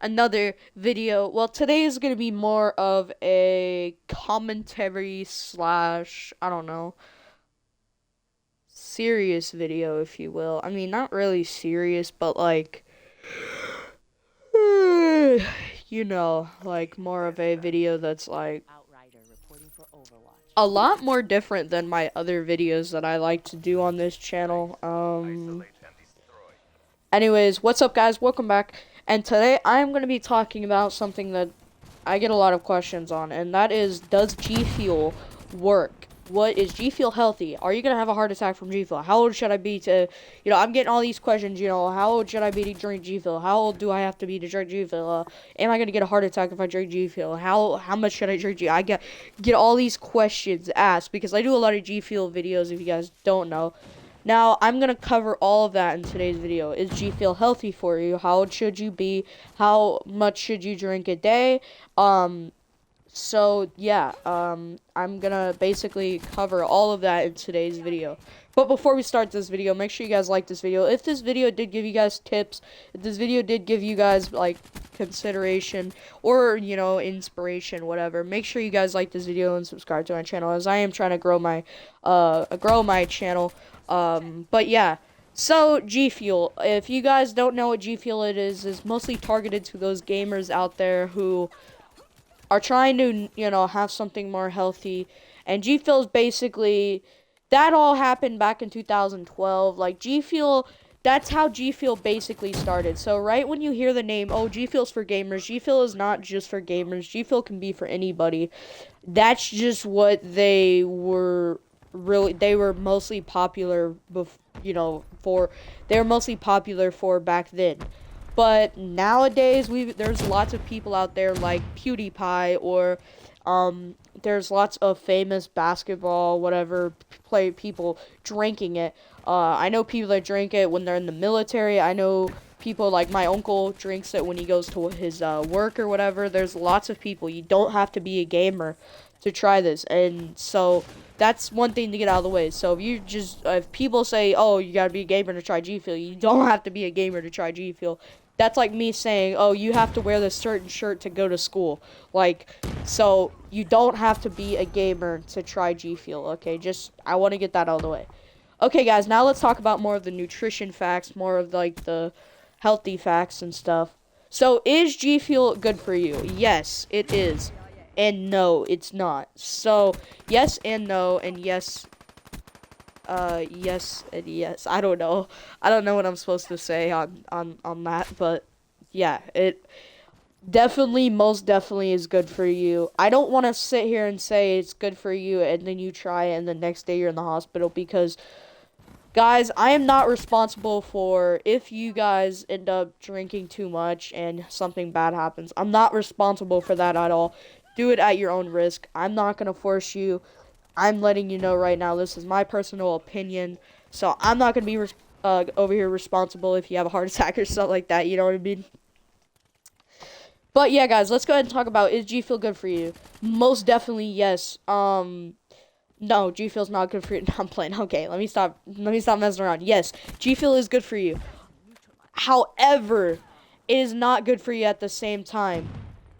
another video. Well, today is going to be more of a commentary slash, I don't know, serious video, if you will. I mean, not really serious, but like, like more of a video that's like a lot more different than my other videos that I like to do on this channel. Anyways, what's up, guys? Welcome back. And today I'm going to be talking about something that I get a lot of questions on, and that is, does G Fuel work? What is G Fuel healthy? Are you going to have a heart attack from G Fuel? How old should I be to, I'm getting all these questions, how old should I be to drink G Fuel? How old do I have to be to drink G Fuel? Am I going to get a heart attack if I drink G Fuel? How much should I drink G? I get all these questions asked because I do a lot of G Fuel videos, if you guys don't know. Now, I'm going to cover all of that in today's video. Is G Fuel healthy for you? How old should you be? How much should you drink a day? I'm going to basically cover all of that in today's video. But before we start this video, make sure you guys like this video. If this video did give you guys tips, if this video did give you guys, like, consideration or, inspiration, whatever, make sure you guys like this video and subscribe to my channel, as I am trying to grow my channel. But yeah, so G Fuel, if you guys don't know what G Fuel it is mostly targeted to those gamers out there who are trying to, have something more healthy. And G Fuel is basically, that all happened back in 2012. Like, G Fuel, that's how G Fuel basically started. So right when you hear the name, oh, G Fuel's for gamers, G Fuel is not just for gamers. G Fuel can be for anybody. That's just what they were mostly popular for back then. But nowadays there's lots of people out there like PewDiePie, or there's lots of famous basketball people drinking it. I know people that drink it when they're in the military. I know people like my uncle drinks it when he goes to his work or whatever. There's lots of people. You don't have to be a gamer to try this, and so that's one thing to get out of the way. So if people say, oh, you gotta be a gamer to try G Fuel, you don't have to be a gamer to try G Fuel. That's like me saying, oh, you have to wear this certain shirt to go to school. Like, so you don't have to be a gamer to try G Fuel, okay? I want to get that out of the way. Okay, guys, now let's talk about more of the nutrition facts, more of, like, the healthy facts and stuff. So, is G Fuel good for you? Yes, it is. And no, it's not. So, yes and no, and yes, yes and yes. I don't know what I'm supposed to say on that, but yeah, it most definitely is good for you. I don't want to sit here and say it's good for you and then you try it and the next day you're in the hospital, because guys, I am not responsible for if you guys end up drinking too much and something bad happens. I'm not responsible for that at all. Do it at your own risk. I'm not going to force you. I'm letting you know right now, this is my personal opinion. So I'm not going to be over here responsible if you have a heart attack or something like that. You know what I mean? But yeah, guys, let's go ahead and talk about, is G Fuel good for you? Most definitely yes. No, G Fuel's not good for you. No, I'm playing. Okay, let me stop messing around. Yes, G Fuel is good for you. However, it is not good for you at the same time.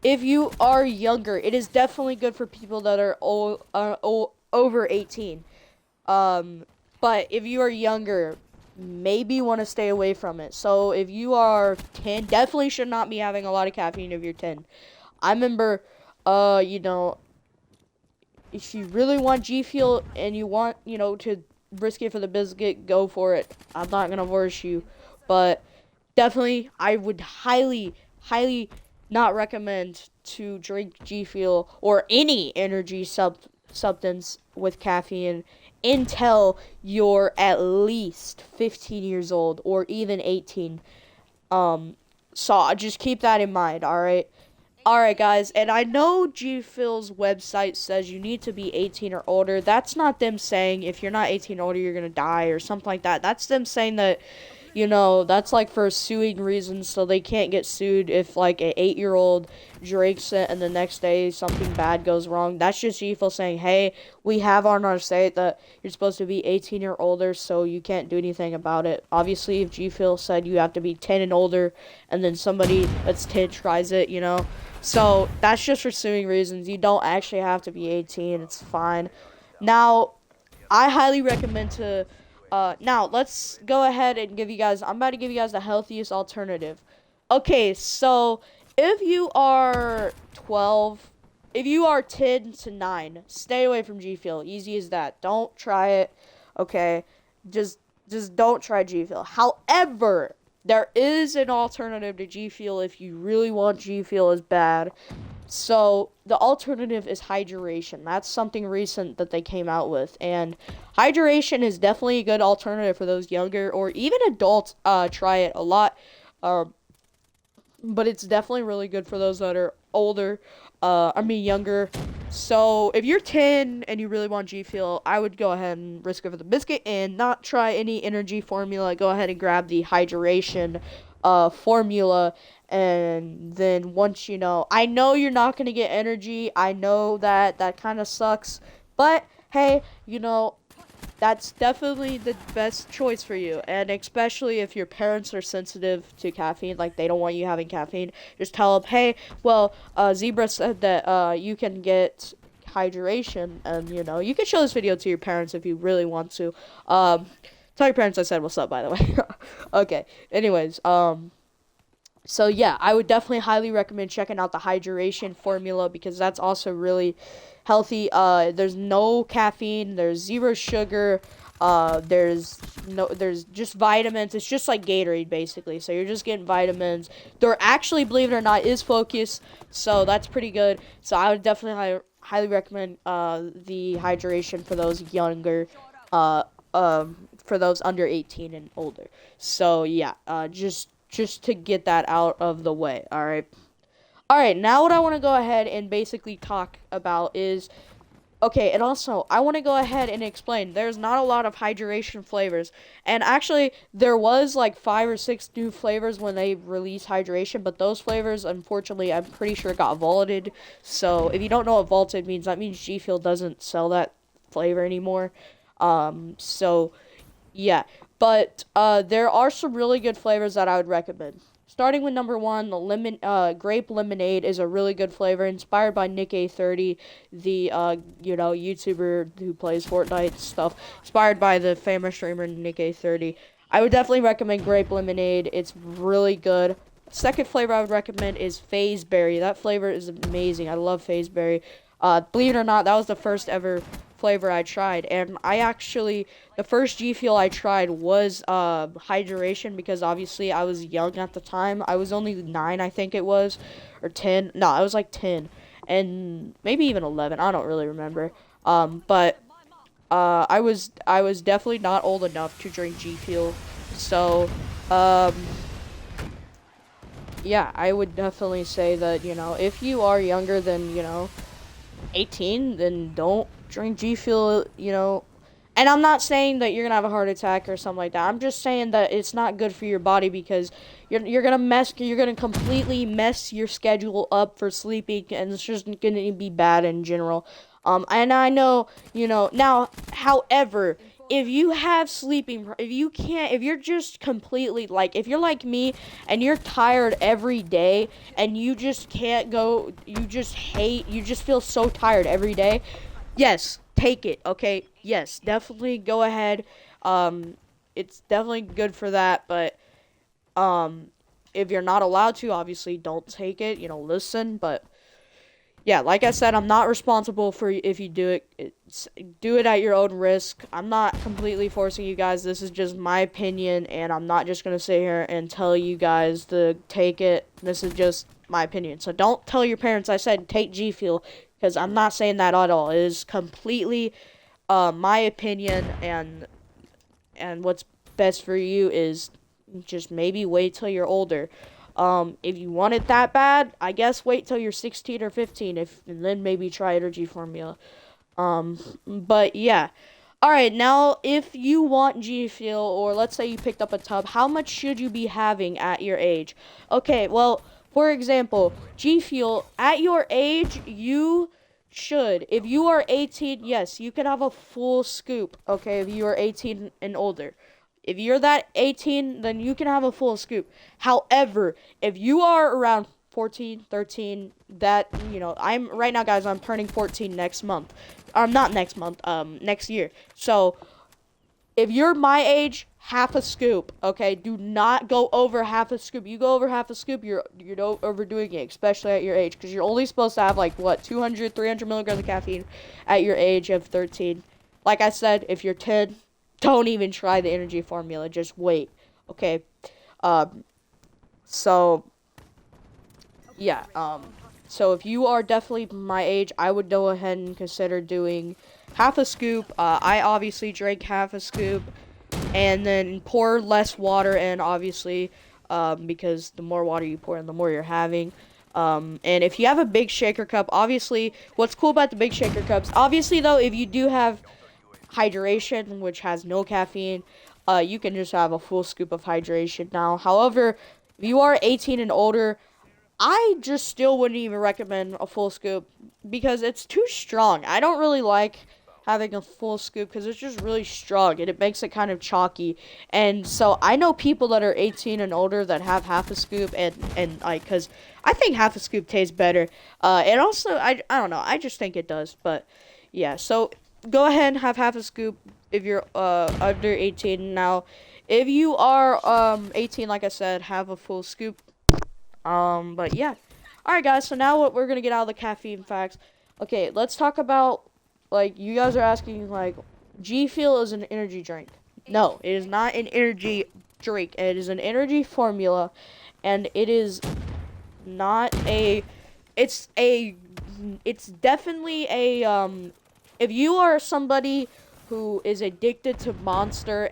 If you are younger, it is definitely good for people that are over 18. But if you are younger, maybe you want to stay away from it. So if you are 10, definitely should not be having a lot of caffeine if you're 10. I remember, if you really want G Fuel and you want, to risk it for the biscuit, go for it. I'm not going to force you. But definitely, I would highly not recommend to drink G Fuel or any energy substance with caffeine until you're at least 15 years old or even 18. So just keep that in mind, alright? Alright, guys, and I know G Fuel's website says you need to be 18 or older. That's not them saying if you're not 18 or older, you're gonna die or something like that. That's them saying that that's like for suing reasons, so they can't get sued if like an 8-year-old drinks it and the next day something bad goes wrong. That's just G Fuel saying, hey, we have on our site that you're supposed to be 18 or older, so you can't do anything about it. Obviously, if G Fuel said you have to be 10 and older, and then somebody that's 10 tries it, so that's just for suing reasons. You don't actually have to be 18. It's fine. Now, I highly recommend to. Now let's go ahead and give you guys. I'm about to give you guys the healthiest alternative. Okay, so if you are 12, if you are 10 to 9, stay away from G Fuel. Easy as that. Don't try it. Okay, just don't try G Fuel. However, there is an alternative to G Fuel if you really want G Fuel as bad. So the alternative is hydration. That's something recent that they came out with, and hydration is definitely a good alternative for those younger or even adults. Try it a lot, but it's definitely really good for those that are older. Younger. So if you're 10 and you really want G Fuel, I would go ahead and risk it for the biscuit and not try any energy formula. Go ahead and grab the hydration formula, and then once I know you're not going to get energy. I know that kind of sucks, but hey, that's definitely the best choice for you. And especially if your parents are sensitive to caffeine, like they don't want you having caffeine, just tell them, hey, well, Zebra said that you can get hydration, and you can show this video to your parents if you really want to. Tell your parents I said what's up, by the way. Okay, anyways, so yeah, I would definitely highly recommend checking out the hydration formula, because that's also really healthy. There's no caffeine, there's zero sugar, there's just vitamins. It's just like Gatorade basically. So you're just getting vitamins. There actually, believe it or not, is focus, so that's pretty good. So I would definitely highly recommend the hydration for those younger, for those under 18 and older. So yeah, just to get that out of the way. All right, now what I want to go ahead and basically talk about is, okay, and also I want to go ahead and explain there's not a lot of hydration flavors, and actually there was like 5 or 6 new flavors when they released hydration, but those flavors, unfortunately, I'm pretty sure got vaulted. So if you don't know what vaulted means, that means G Fuel doesn't sell that flavor anymore. So yeah, but there are some really good flavors that I would recommend. Starting with number 1, the grape lemonade is a really good flavor, inspired by Nick-A30, the YouTuber who plays Fortnite stuff, inspired by the famous streamer Nick-A30. I would definitely recommend grape lemonade. It's really good. Second flavor I would recommend is Phase Berry. That flavor is amazing. I love Phase Berry. Believe it or not, that was the first ever flavor I tried, and the first G Fuel I tried was hydration, because obviously I was young at the time. I was only 9, I think it was, or 10. No, I was like 10, and maybe even 11. I don't really remember. But I was definitely not old enough to drink G Fuel, so yeah, I would definitely say that if you are younger than 18, then don't drink G Fuel, and I'm not saying that you're gonna have a heart attack or something like that. I'm just saying that it's not good for your body, because you're gonna completely mess your schedule up for sleeping, and it's just gonna be bad in general. And I know, now, however, if you have if you're just completely, like, if you're like me and you're tired every day and you just can't go, you just feel so tired every day, yes, take it, okay? Yes, definitely go ahead. It's definitely good for that, but if you're not allowed to, obviously don't take it, listen, but yeah, like I said, I'm not responsible for if you do it. Do it at your own risk. I'm not completely forcing you guys. This is just my opinion, and I'm not just going to sit here and tell you guys to take it. This is just my opinion. So don't tell your parents I said take G Fuel, because I'm not saying that at all. It is completely my opinion, and what's best for you is just maybe wait till you're older. If you want it that bad, I guess wait till you're 16 or 15, and then maybe try energy formula. But yeah, All right, now if you want G Fuel, or let's say you picked up a tub, how much should you be having at your age? Okay, well, for example, G Fuel, at your age, you should, if you are 18, yes, you can have a full scoop, okay, if you are 18 and older. If you're that 18, then you can have a full scoop. However, if you are around 14, 13, that, I'm right now, guys, I'm turning 14 next month. Not next month, next year. So, if you're my age, half a scoop, okay? Do not go over half a scoop. You go over half a scoop, you're overdoing it, especially at your age, because you're only supposed to have, like, what, 200, 300 milligrams of caffeine at your age of 13. Like I said, if you're 10, don't even try the energy formula. Just wait, okay? Um, so, yeah, so if you are definitely my age, I would go ahead and consider doing half a scoop. I obviously drank half a scoop, and then pour less water in, obviously, because the more water you pour in, the more you're having. And if you have a big shaker cup, obviously, what's cool about the big shaker cups, obviously, though, if you do have hydration, which has no caffeine, you can just have a full scoop of hydration now. However, if you are 18 and older, I just still wouldn't even recommend a full scoop because it's too strong. I don't really like having a full scoop because it's just really strong and it makes it kind of chalky. And so I know people that are 18 and older that have half a scoop and like, because I think half a scoop tastes better. And also, I don't know, I just think it does. But yeah, so go ahead and have half a scoop if you're under 18 now. If you are 18, like I said, have a full scoop. But yeah. Alright, guys, so now what we're gonna get out of the caffeine facts. Okay, let's talk about, like, you guys are asking, like, G Fuel is an energy drink. No, it is not an energy drink. It is an energy formula, and it is not a, it's definitely a, if you are somebody who is addicted to Monster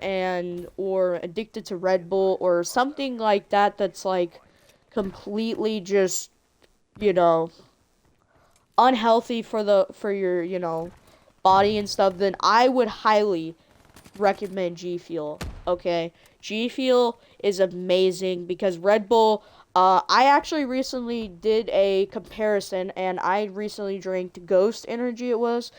or addicted to Red Bull or something like that, that's, like, completely just, you know, unhealthy for your, body and stuff, then I would highly recommend G Fuel. Okay, G Fuel is amazing because Red Bull. I actually recently did a comparison, and I recently drank Ghost Energy. It was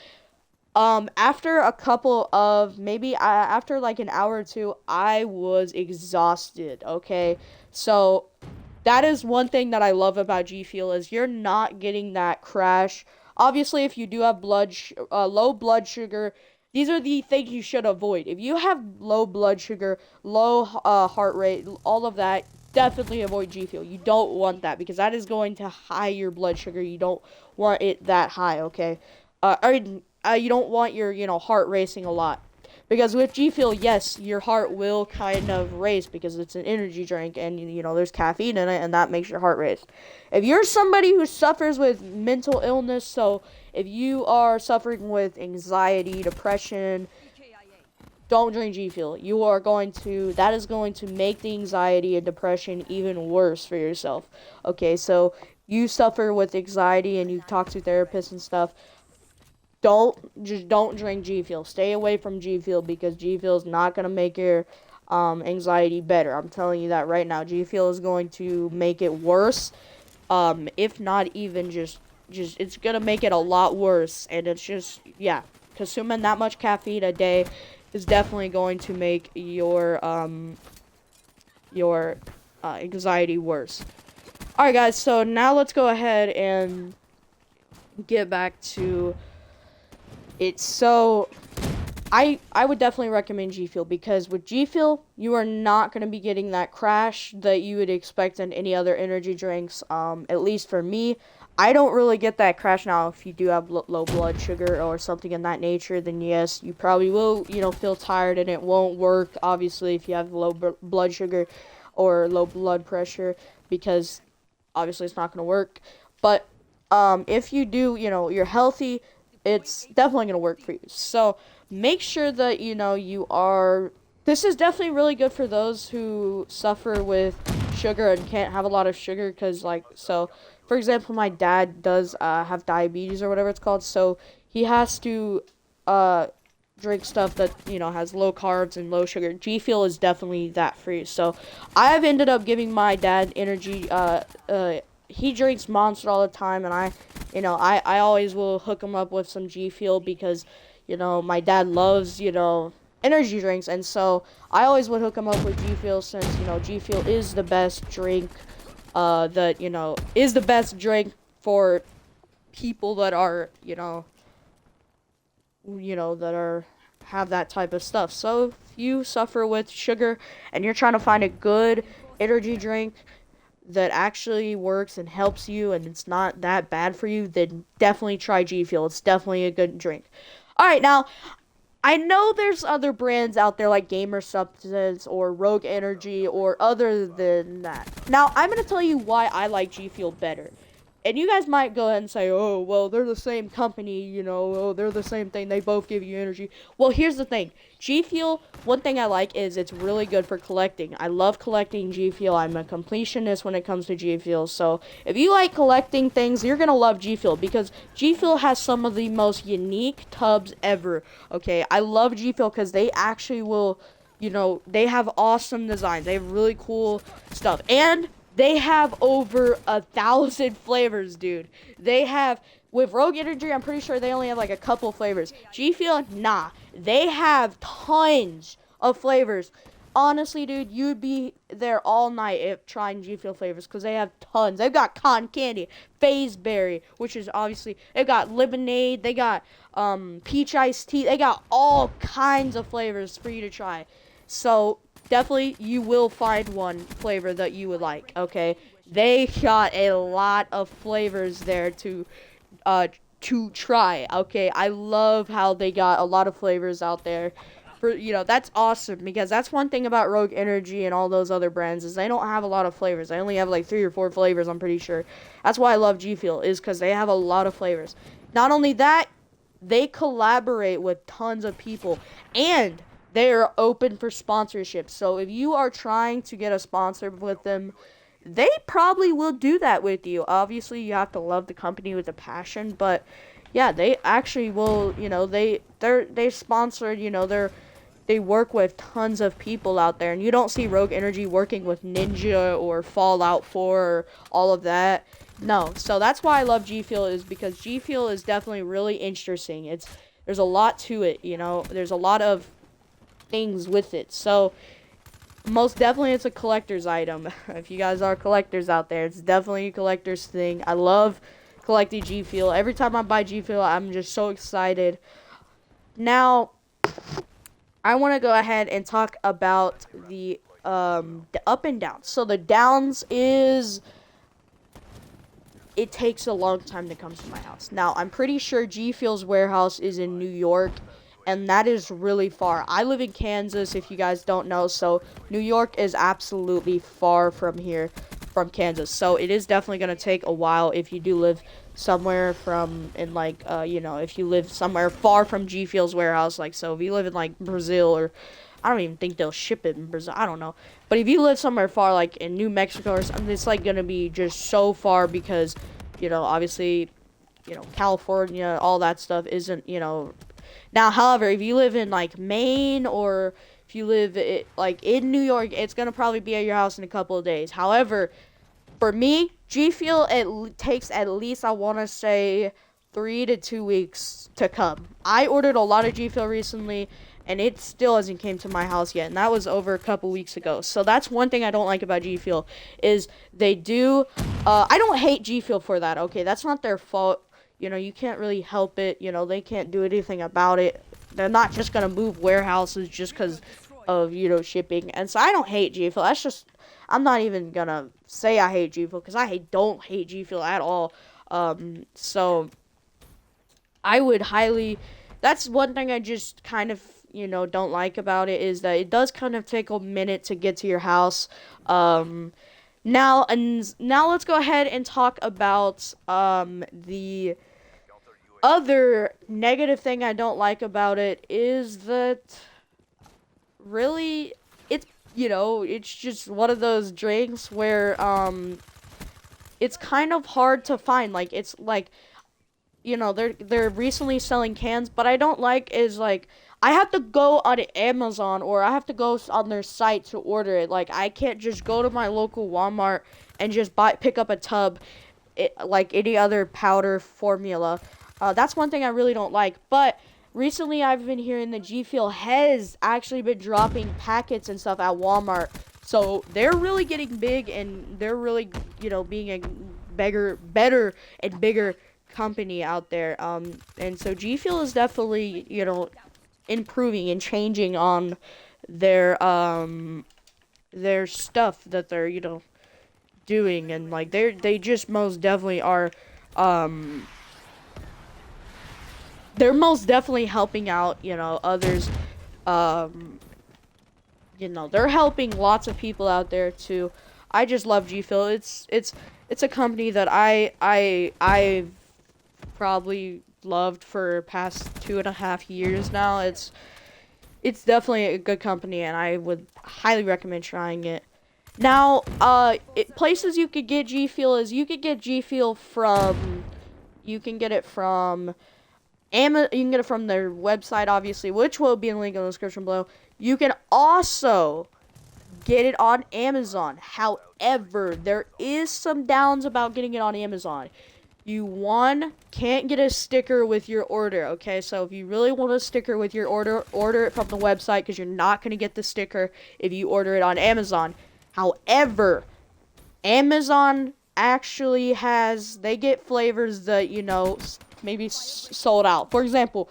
after a couple of after like an hour or two, I was exhausted. Okay, so that is one thing that I love about G Fuel is you're not getting that crash. Obviously, if you do have low blood sugar, these are the things you should avoid. If you have low blood sugar, low heart rate, all of that, definitely avoid G Fuel. You don't want that because that is going to high your blood sugar. You don't want it that high, okay? You don't want your, heart racing a lot. Because with G Fuel, yes, your heart will kind of race because it's an energy drink and, there's caffeine in it and that makes your heart race. If you're somebody who suffers with mental illness, so if you are suffering with anxiety, depression, don't drink G Fuel. That is going to make the anxiety and depression even worse for yourself. Okay, so you suffer with anxiety and you talk to therapists and stuff. Don't drink G Fuel. Stay away from G Fuel because G Fuel is not gonna make your anxiety better. I'm telling you that right now. G Fuel is going to make it worse. If not even just it's gonna make it a lot worse. And it's just, yeah, consuming that much caffeine a day is definitely going to make your anxiety worse. All right, guys. So now let's go ahead and get back to it. So I would definitely recommend G Fuel because with G Fuel you are not going to be getting that crash that you would expect in any other energy drinks. At least for me, I don't really get that crash. Now if you do have low blood sugar or something in that nature, then yes, you probably will, feel tired and it won't work, obviously, if you have low blood sugar or low blood pressure, because obviously it's not going to work. But if you do, you're healthy, it's definitely going to work for you. So make sure that, you are, this is definitely really good for those who suffer with sugar and can't have a lot of sugar, because, like, so, for example, my dad does have diabetes or whatever it's called, so he has to drink stuff that, has low carbs and low sugar. G Fuel is definitely that for you. So I've ended up giving my dad energy. He drinks Monster all the time, and I always will hook him up with some G Fuel because, my dad loves, energy drinks, and so I always would hook him up with G Fuel since, G Fuel is the best drink, that, is the best drink for people that are, that are have that type of stuff. So if you suffer with sugar and you're trying to find a good energy drink that actually works and helps you and it's not that bad for you, then definitely try G Fuel. It's definitely a good drink. All right, now I know there's other brands out there like Gamer Substance or Rogue Energy or other than that. Now, I'm going to tell you why I like G Fuel better. And you guys might go ahead and say, oh, well, they're the same company, oh, they're the same thing. They both give you energy. Well, here's the thing. G Fuel, one thing I like is it's really good for collecting. I love collecting G Fuel. I'm a completionist when it comes to G Fuel. So if you like collecting things, you're going to love G Fuel because G Fuel has some of the most unique tubs ever. Okay, I love G Fuel because they actually will, they have awesome designs. They have really cool stuff. And they have over 1,000 flavors, dude. They have, with Rogue Energy, I'm pretty sure they only have like a couple flavors. G Fuel, nah. They have tons of flavors. Honestly, dude, you'd be there all night if trying G Fuel flavors because they have tons. They've got cotton candy, phase berry, which is obviously, they've got lemonade, they got peach iced tea. They got all kinds of flavors for you to try. So definitely you will find one flavor that you would like, okay? They got a lot of flavors there to try, okay? I love how they got a lot of flavors out there. That's awesome because that's one thing about Rogue Energy and all those other brands is they don't have a lot of flavors. They only have like 3 or 4 flavors, I'm pretty sure. That's why I love G Fuel is because they have a lot of flavors. Not only that, they collaborate with tons of people and they are open for sponsorship. So if you are trying to get a sponsor with them, they probably will do that with you. Obviously, you have to love the company with a passion, but yeah, they actually will, they sponsored, they work with tons of people out there, and you don't see Rogue Energy working with Ninja or Fallout 4 or all of that. No, so that's why I love G Fuel is because G Fuel is definitely really interesting. There's a lot to it, there's a lot of things with it. So most definitely it's a collector's item. If you guys are collectors out there, it's definitely a collector's thing. I love collecting G Fuel. Every time I buy G Fuel, I'm just so excited. Now, I want to go ahead and talk about the up and downs. So the downs is it takes a long time to come to my house. Now, I'm pretty sure G Fuel's warehouse is in New York, and that is really far. I live in Kansas, if you guys don't know, so New York is absolutely far from here, from Kansas. So it is definitely going to take a while if you do live somewhere if you live somewhere far from G Fuel's warehouse. Like, so if you live in, like, Brazil, or I don't even think they'll ship it in Brazil. I don't know. But if you live somewhere far, like in New Mexico or something, it's, like, going to be just so far because, obviously, California, all that stuff isn't, Now, however, if you live in, like, Maine or if you live, in New York, it's going to probably be at your house in a couple of days. However, for me, G Fuel, it takes at least, I want to say, 3 to 2 weeks to come. I ordered a lot of G Fuel recently, and it still hasn't came to my house yet, and that was over a couple weeks ago. So that's one thing I don't like about G Fuel, is they do, I don't hate G Fuel for that, okay? That's not their fault. You can't really help it. They can't do anything about it. They're not just going to move warehouses just because of, shipping. And so I don't hate G Fuel. That's just, I'm not even going to say I hate G Fuel because don't hate G Fuel at all. So I would highly, that's one thing I just kind of, don't like about it is that it does kind of take a minute to get to your house. Now let's go ahead and talk about the other negative thing I don't like about it is that really it's just one of those drinks where it's kind of hard to find. Like, it's like they're recently selling cans, but I don't like is like I have to go on Amazon or I have to go on their site to order it. Like, I can't just go to my local Walmart and just pick up a tub, like any other powder formula. That's one thing I really don't like. But recently, I've been hearing that G Fuel has actually been dropping packets and stuff at Walmart. So they're really getting big, and they're really, being a better and bigger company out there. And so G Fuel is definitely, improving and changing on their stuff that they're, doing, and like they just most definitely are, they're most definitely helping out, others. um they're helping lots of people out there too. I just love G Fuel. It's a company that I've probably loved for past 2.5 years now. It's definitely a good company, and I would highly recommend trying it. Now, places you could get G Fuel is you could get G Fuel from, you can get it from you can get it from their website, obviously, which will be in the link in the description below. You can also get it on Amazon. However, there is some downs about getting it on Amazon. You can't get a sticker with your order, okay? So if you really want a sticker with your order it from the website, because you're not going to get the sticker if you order it on Amazon. However, Amazon actually they get flavors that, maybe sold out. For example,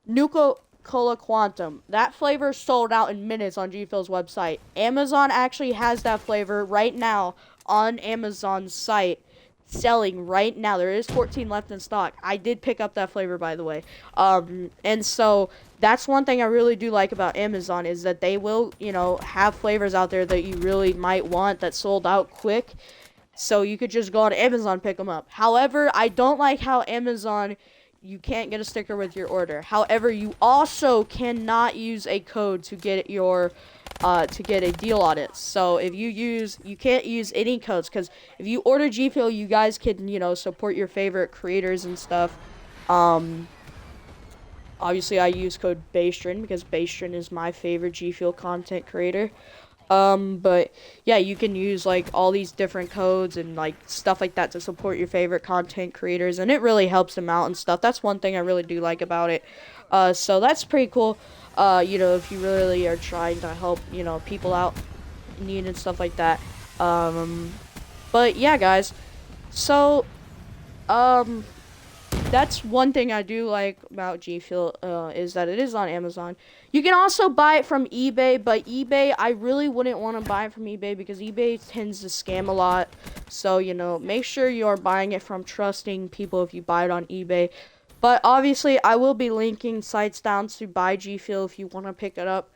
Nuka Cola Quantum. That flavor sold out in minutes on G Fuel's website. Amazon actually has that flavor right now on Amazon's site, selling right now. There is 14 left in stock. I did pick up that flavor, by the way. And so that's one thing I really do like about Amazon, is that they will, have flavors out there that you really might want that sold out quick. So you could just go on Amazon, pick them up. However, I don't like how Amazon, you can't get a sticker with your order. However, you also cannot use a code to get to get a deal on it. So if you can't use any codes, because if you order G Fuel, you guys can, support your favorite creators and stuff. Obviously, I use code Baystrin because Baystrin is my favorite G Fuel content creator. But yeah, you can use like all these different codes and like stuff like that to support your favorite content creators, and it really helps them out and stuff. That's one thing I really do like about it. So that's pretty cool. If you really are trying to help, people out in need and stuff like that. But yeah, guys. So, that's one thing I do like about G Fuel, is that it is on Amazon. You can also buy it from eBay, but eBay, I really wouldn't want to buy it from eBay because eBay tends to scam a lot. So, make sure you are buying it from trusting people if you buy it on eBay. But obviously, I will be linking sites down to buy G Fuel if you want to pick it up.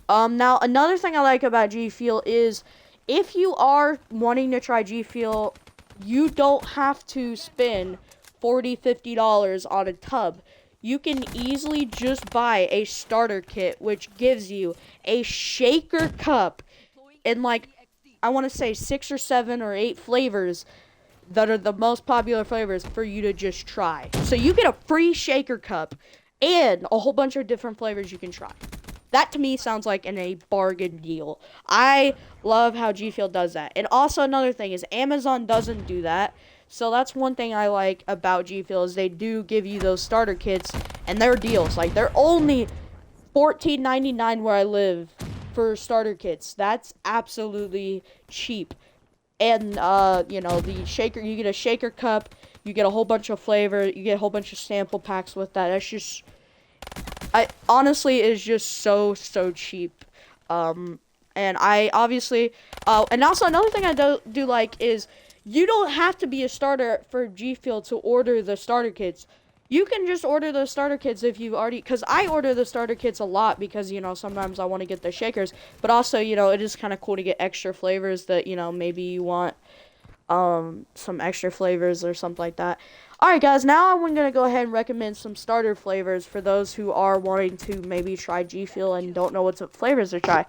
Now, another thing I like about G Fuel is if you are wanting to try G Fuel, you don't have to spend $40-$50 on a tub. You can easily just buy a starter kit, which gives you a shaker cup and like, I want to say 6 or 7 or 8 flavors that are the most popular flavors for you to just try. So you get a free shaker cup and a whole bunch of different flavors you can try. That to me sounds like a bargain deal. I love how G Fuel does that. And also another thing is Amazon doesn't do that. So that's one thing I like about G Fuel, is they do give you those starter kits, and they're deals. Like, they're only $14.99 where I live for starter kits. That's absolutely cheap. And, the shaker, you get a shaker cup, you get a whole bunch of flavor, you get a whole bunch of sample packs with that. That's just, honestly, is just so cheap. And I obviously, and also another thing I do like is, you don't have to be a starter for G Fuel to order the starter kits. You can just order the starter kits if you've already, because I order the starter kits a lot because, sometimes I want to get the shakers, but also, it is kind of cool to get extra flavors that, maybe you want, some extra flavors or something like that. Alright guys, now I'm going to go ahead and recommend some starter flavors for those who are wanting to maybe try G Fuel and don't know what flavors to try.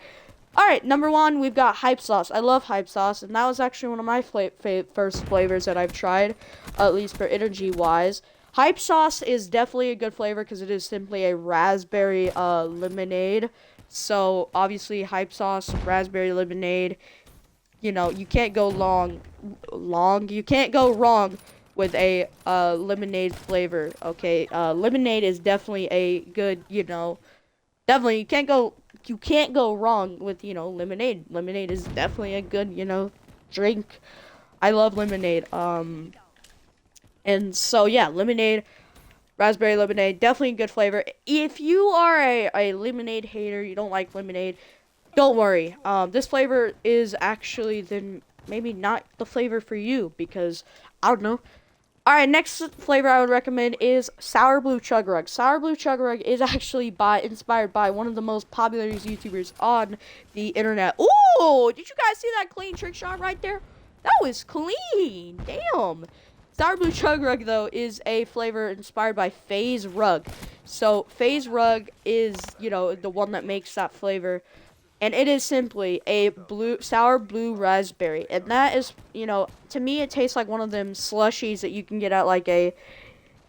Alright, number 1, we've got Hype Sauce. I love Hype Sauce, and that was actually one of my first flavors that I've tried, at least for energy-wise. Hype sauce is definitely a good flavor because it is simply a raspberry lemonade. So obviously hype sauce, raspberry lemonade. You know, you can't go you can't go wrong with a lemonade flavor. Okay, lemonade is definitely a good, definitely you can't go wrong with, lemonade. Lemonade is definitely a good, drink. I love lemonade. And so yeah, lemonade, raspberry lemonade, definitely a good flavor. If you are a lemonade hater, you don't like lemonade, don't worry. This flavor is actually then maybe not the flavor for you because I don't know. All right, next flavor I would recommend is Sour Blue Chug Rug. Sour Blue Chug Rug is actually inspired by one of the most popular YouTubers on the internet. Ooh, did you guys see that clean trick shot right there? That was clean. Damn. Sour Blue Chug Rug, though, is a flavor inspired by FaZe Rug. So FaZe Rug is, the one that makes that flavor. And it is simply a sour blue raspberry. And that is, to me, it tastes like one of them slushies that you can get at like a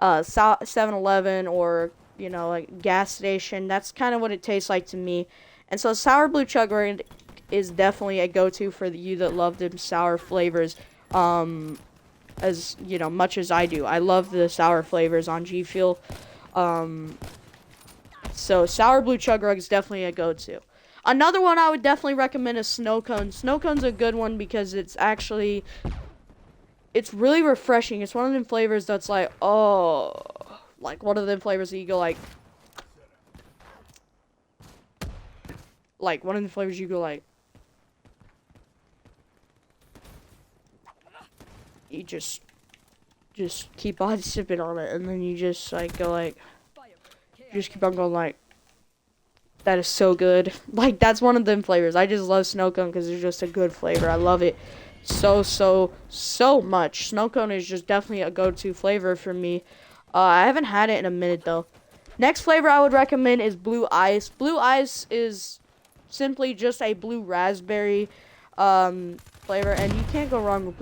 7-Eleven or, like gas station. That's kind of what it tastes like to me. And so sour blue chug is definitely a go-to for you that love them sour flavors. As, much as I do. I love the sour flavors on Gfuel. So sour blue chug rug is definitely a go-to. Another one I would definitely recommend is snow cone. Snow cone's a good one because it's really refreshing. It's one of them flavors that's like, oh, like one of them flavors that you go like one of the flavors you go like, you just keep on sipping on it, and then you just like go like, just keep on going like, that is so good. Like, that's one of them flavors. I just love snow cone because it's just a good flavor. I love it so much. Snow cone is just definitely a go-to flavor for me. I haven't had it in a minute though. Next flavor I would recommend is blue ice. Blue ice is simply just a blue raspberry flavor, and you can't go wrong with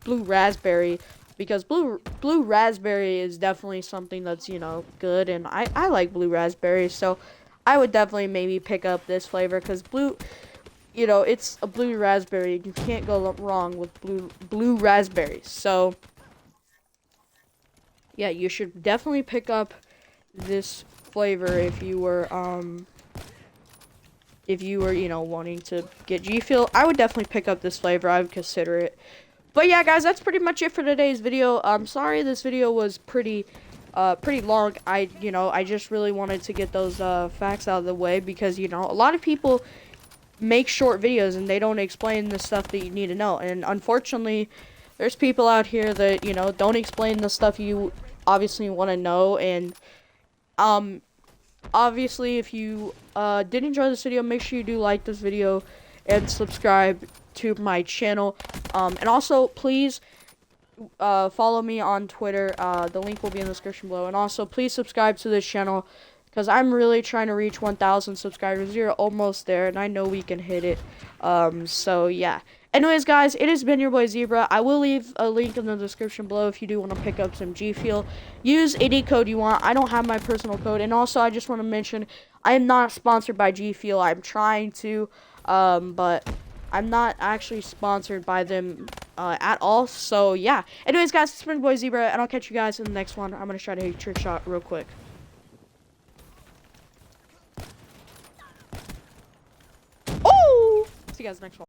blue raspberry because blue raspberry is definitely something that's, good, and I like blue raspberry, so I would definitely maybe pick up this flavor because blue, it's a blue raspberry. You can't go wrong with blue raspberries. So yeah, you should definitely pick up this flavor if you were wanting to get Gfuel. I would definitely pick up this flavor. I would consider it. But yeah, guys, that's pretty much it for today's video. I'm sorry this video was pretty long. I just really wanted to get those facts out of the way because, a lot of people make short videos and they don't explain the stuff that you need to know. And unfortunately, there's people out here that, don't explain the stuff you obviously want to know. And obviously, if you did enjoy this video, make sure you do like this video and subscribe to my channel. And also, please follow me on Twitter. The link will be in the description below. And also, please subscribe to this channel because I'm really trying to reach 1,000 subscribers. You're almost there, and I know we can hit it. So yeah. Anyways, guys, it has been your boy Zebra. I will leave a link in the description below if you do want to pick up some Gfuel. Use any code you want. I don't have my personal code. And also, I just want to mention, I am not sponsored by Gfuel. I'm trying to, but I'm not actually sponsored by them at all. So yeah. Anyways, guys, it's been your boy Zebra, and I'll catch you guys in the next one. I'm gonna try to hit a trick shot real quick. Oh! See you guys next one.